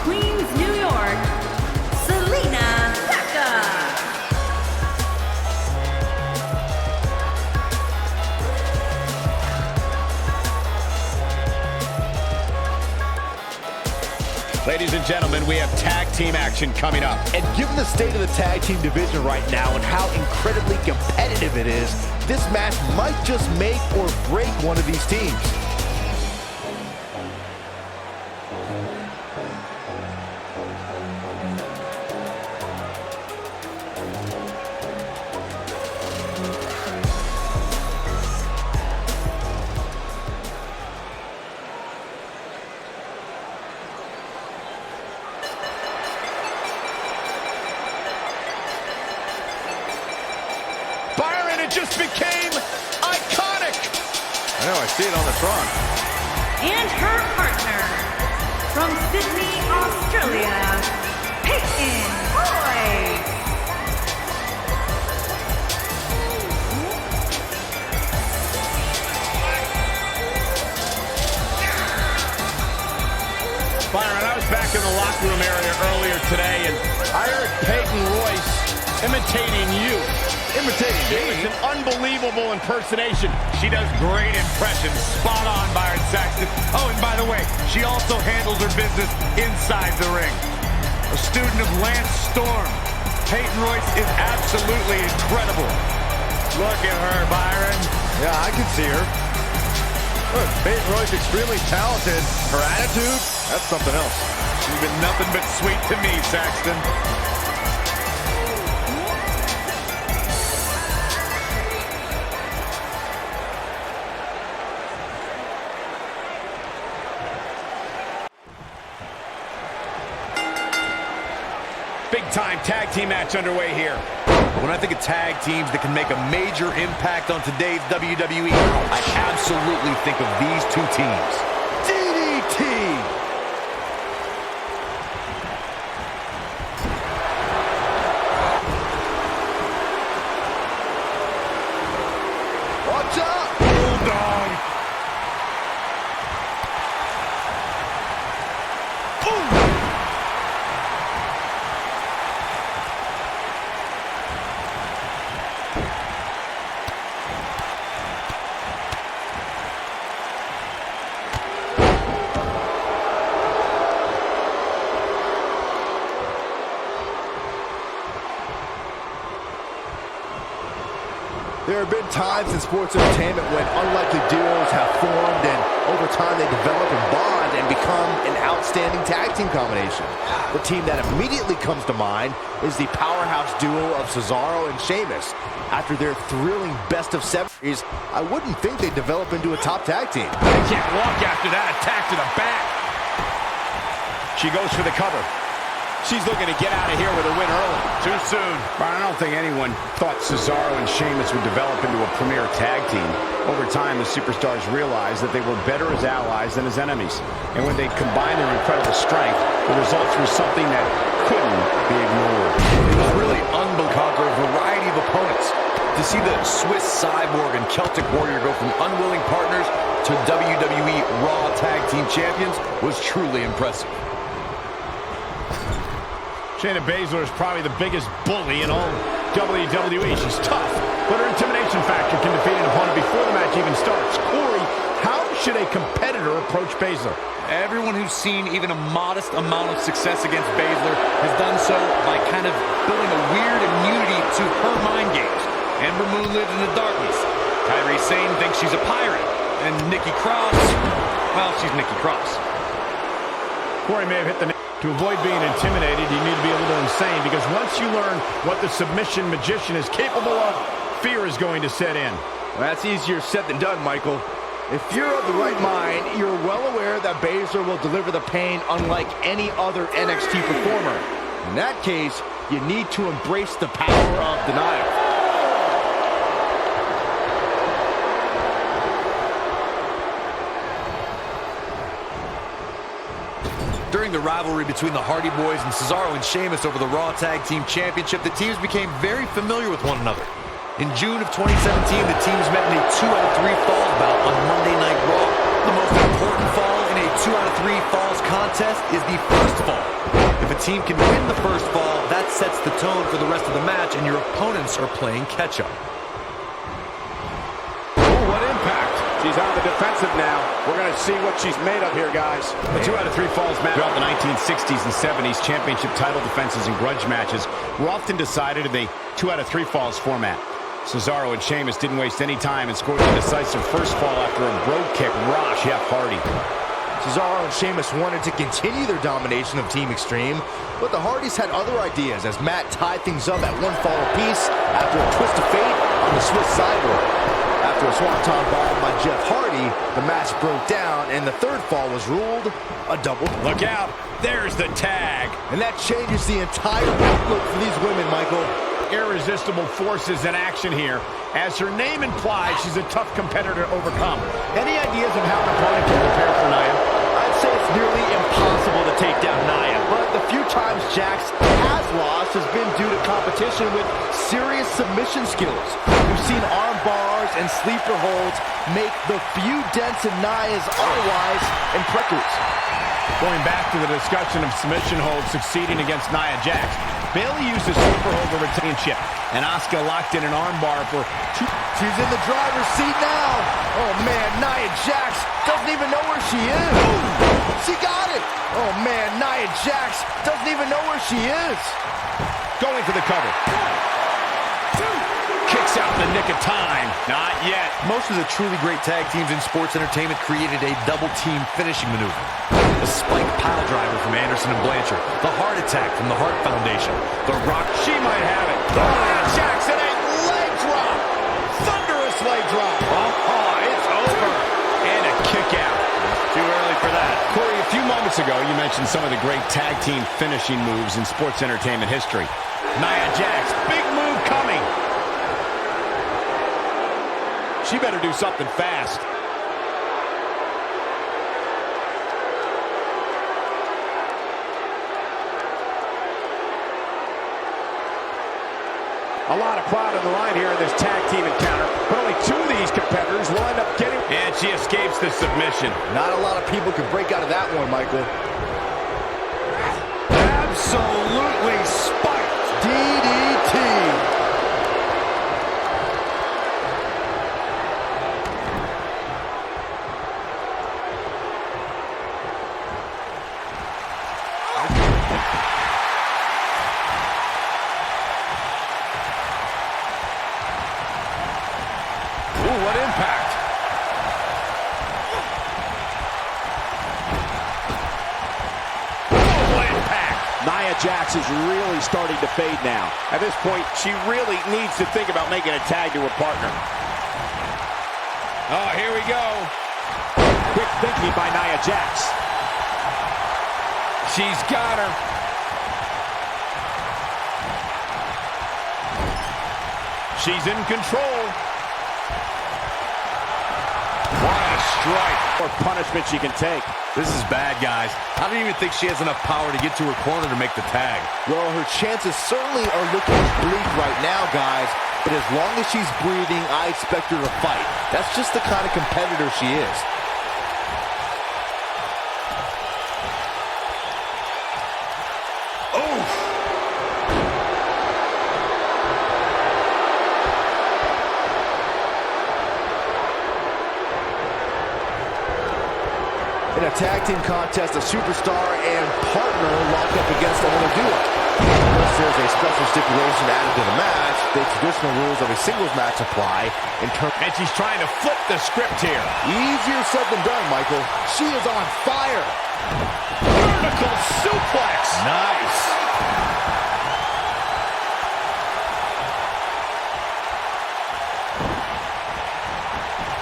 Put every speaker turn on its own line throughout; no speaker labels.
Queens, New York, Zelina Vega.
Ladies and gentlemen, we have tag team action coming up.
And given the state of the tag team division right now and how incredibly competitive it is, this match might just make or break one of these teams.
It just became iconic.
I know, I see it on the front.
And her partner, from Sydney, Australia, Peyton Royce.
Byron, I was back in the locker room area earlier today, and I heard Peyton Royce imitating you.
Imitating me?
It was an unbelievable impersonation. She does great impressions. Spot on, Byron Saxton. Oh, and by the way, she also handles her business inside the ring. A student of Lance Storm, Peyton Royce is absolutely incredible. Look at her, Byron.
Yeah, I can see her. Look, Peyton Royce extremely talented. Her attitude, that's something else.
She's been nothing but sweet to me, Saxton. Big-time tag team match underway here.
When I think of tag teams that can make a major impact on today's WWE, I absolutely think of these two teams. DDT! Watch out!
Bulldog! Boom!
There have been times in sports entertainment when unlikely duos have formed and over time they develop and bond and become an outstanding tag team combination. The team that immediately comes to mind is the powerhouse duo of Cesaro and Sheamus. After their thrilling best-of-7 series, I wouldn't think they'd develop into a top tag team.
They can't walk after that attack to the back. She goes for the cover. She's looking to get out of here with a win early. Too soon. Brian, I don't think anyone thought Cesaro and Sheamus would develop into a premier tag team. Over time, the superstars realized that they were better as allies than as enemies. And when they combined their incredible strength, the results were something that couldn't be ignored.
It was really unbelievable. Conquer a variety of opponents. To see the Swiss Cyborg and Celtic Warrior go from unwilling partners to WWE Raw Tag Team Champions was truly impressive.
Shayna Baszler is probably the biggest bully in all WWE. She's tough, but her intimidation factor can defeat an opponent before the match even starts. Corey, how should a competitor approach Baszler?
Everyone who's seen even a modest amount of success against Baszler has done so by kind of building a weird immunity to her mind games. Ember Moon lives in the darkness. Kairi Sane thinks she's a pirate. And Nikki Cross, well, she's Nikki Cross.
Corey may have hit the nail. To avoid being intimidated, you need to be a little insane, because once you learn what the submission magician is capable of, fear is going to set in.
Well, that's easier said than done, Michael. If you're of the right mind, you're well aware that Baszler will deliver the pain unlike any other NXT performer. In that case, you need to embrace the power of denial. During the rivalry between the Hardy Boys and Cesaro and Sheamus over the Raw Tag Team Championship, the teams became very familiar with one another. In June of 2017, the teams met in a 2-out-of-3 falls bout on Monday Night Raw, the most important fall in a
2 out of 3 falls contest is the first fall. If a team can win the first fall, that sets the tone for the rest of the match, and your opponents are playing catch-up.
Oh, what impact. She's on the defensive now. We're going to see what she's made of here, guys. The 2 out of 3 falls match throughout the 1960s and 70s, championship title defenses and grudge matches were often decided in the 2 out of 3 falls format. Cesaro and Sheamus didn't waste any time and scored the decisive first fall after a brogue kick rocked Jeff Hardy.
Cesaro and Sheamus wanted to continue their domination of Team Extreme, but the Hardys had other ideas as Matt tied things up at 1 fall apiece after a twist of fate on the Swiss sideboard. After a swanton bomb by Jeff Hardy, the match broke down and the 3rd fall was ruled a double.
Look out, there's the tag.
And that changes the entire outlook for these women, Michael.
Irresistible forces in action here. As her name implies, she's a tough competitor to overcome. Any ideas of how an opponent can prepare for Nia?
I'd say it's nearly impossible to take down Nia, but the few times Jax has lost has been due to competition with serious submission skills. We've seen arm bars and sleeper holds make the few dents in Nia's otherwise imprecaries.
Going back to the discussion of submission holds succeeding against Nia Jax, Bayley used a super hold over championship, and Asuka locked in an armbar for 2.
She's in the driver's seat now. Oh man, Nia Jax doesn't even know where she is. She got it. Oh man, Nia Jax doesn't even know where she is.
Going for the cover. 1, 2. Kicks out in the nick of time. Not yet.
Most of the truly great tag teams in sports entertainment created a double-team finishing maneuver. The spike pile driver from Anderson and Blanchard. The heart attack from the Hart Foundation. The Rock.
She might have it. Oh, Jackson, a leg drop. Thunderous leg drop. Oh, it's over. And a kick out. Too early for that. Corey, a few moments ago, you mentioned some of the great tag team finishing moves in sports entertainment history. Nia Jax, big move coming. She better do something fast. A lot of pride on the line here in this tag team encounter, but only 2 of these competitors will end up getting... And she escapes the submission.
Not a lot of people could break out of that one, Michael.
Absolutely spiked.
DDT.
Ooh, what impact. Oh, what impact. Nia Jax is really starting to fade now. At this point, she really needs to think about making a tag to her partner. Oh, here we go. Quick thinking by Nia Jax. She's got her. She's in control. What a strike. Or punishment she can take.
This is bad, guys. I don't even think she has enough power to get to her corner to make the tag.
Well, her chances certainly are looking bleak right now, guys. But as long as she's breathing, I expect her to fight. That's just the kind of competitor she is. In a tag team contest, a superstar and partner lock up against another duo. Unless there's a special stipulation added to the match, the traditional rules of a singles match apply.
And she's trying to flip the script here.
Easier said than done, Michael. She is on fire.
Vertical suplex.
Nice.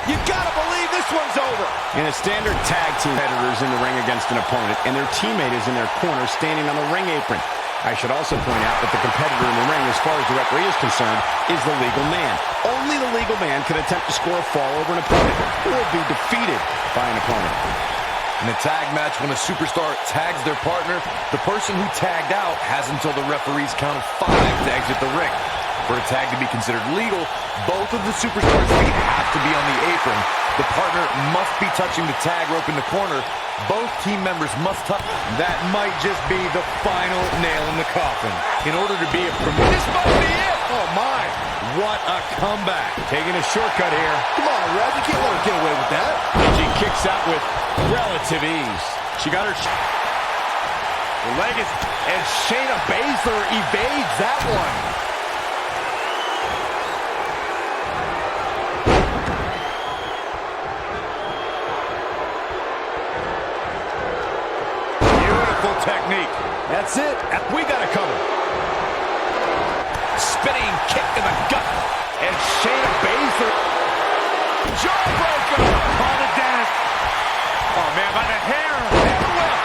You gotta believe this one's over. In a standard tag team, competitors in the ring against an opponent, and their teammate is in their corner standing on the ring apron. I should also point out that the competitor in the ring, as far as the referee is concerned, is the legal man. Only the legal man can attempt to score a fall over an opponent or be defeated by an opponent.
In a tag match, when a superstar tags their partner, the person who tagged out has until the referee's count of 5 to exit the ring. For a tag to be considered legal, both of the superstars' feet have to be on the apron. The partner must be touching the tag rope in the corner. Both team members must touch. That might just be the final nail in the coffin. In order to be a premier... This might be it! Oh, my! What a comeback.
Taking a shortcut here.
Come on, Rev, you can't let her get away with that.
And she kicks out with relative ease. She got her... The leg is... And Shayna Baszler evades that one.
Technique.
That's it. We got to cover. Spinning kick in the gut. And Shayna Baszler. Jawbreaker. Call it down. Oh, man, by the hair. And the whip.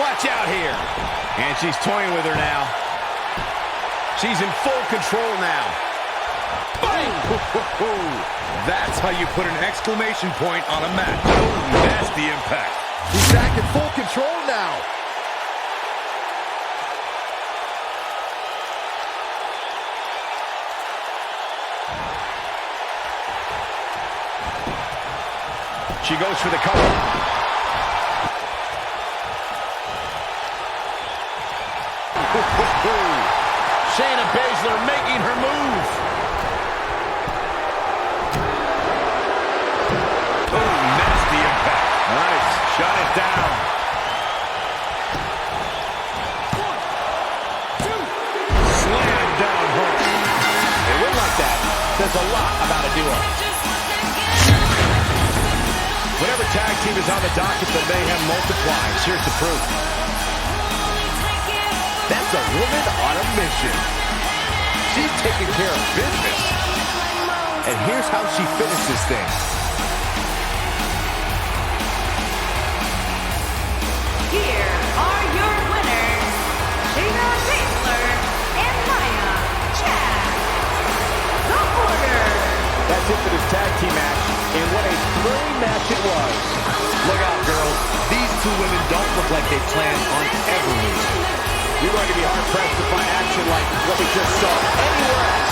Watch out here. And she's toying with her now. She's in full control now.
Bang! That's how you put an exclamation point on a match. Oh, nasty impact.
He's back in full control now.
She goes for the cover. Shayna Baszler making her move.
Oh, nasty impact.
Nice. Shut it down.
1, 2. Slam down home.
A win like that says a lot about a duo. Whenever tag team is on the docket, the mayhem multiplies. Here's the proof.
That's a woman on a mission. She's taking care of business. And here's how she finishes things.
Here are your winners, Shayna Baszler and Nia Jax. The Order.
That's it for this tag team match. And what a thrilling match it was.
Look out, girls. These two women don't look like they plan on ever losing.
You're going to be hard-pressed to find action like what we just saw anywhere else.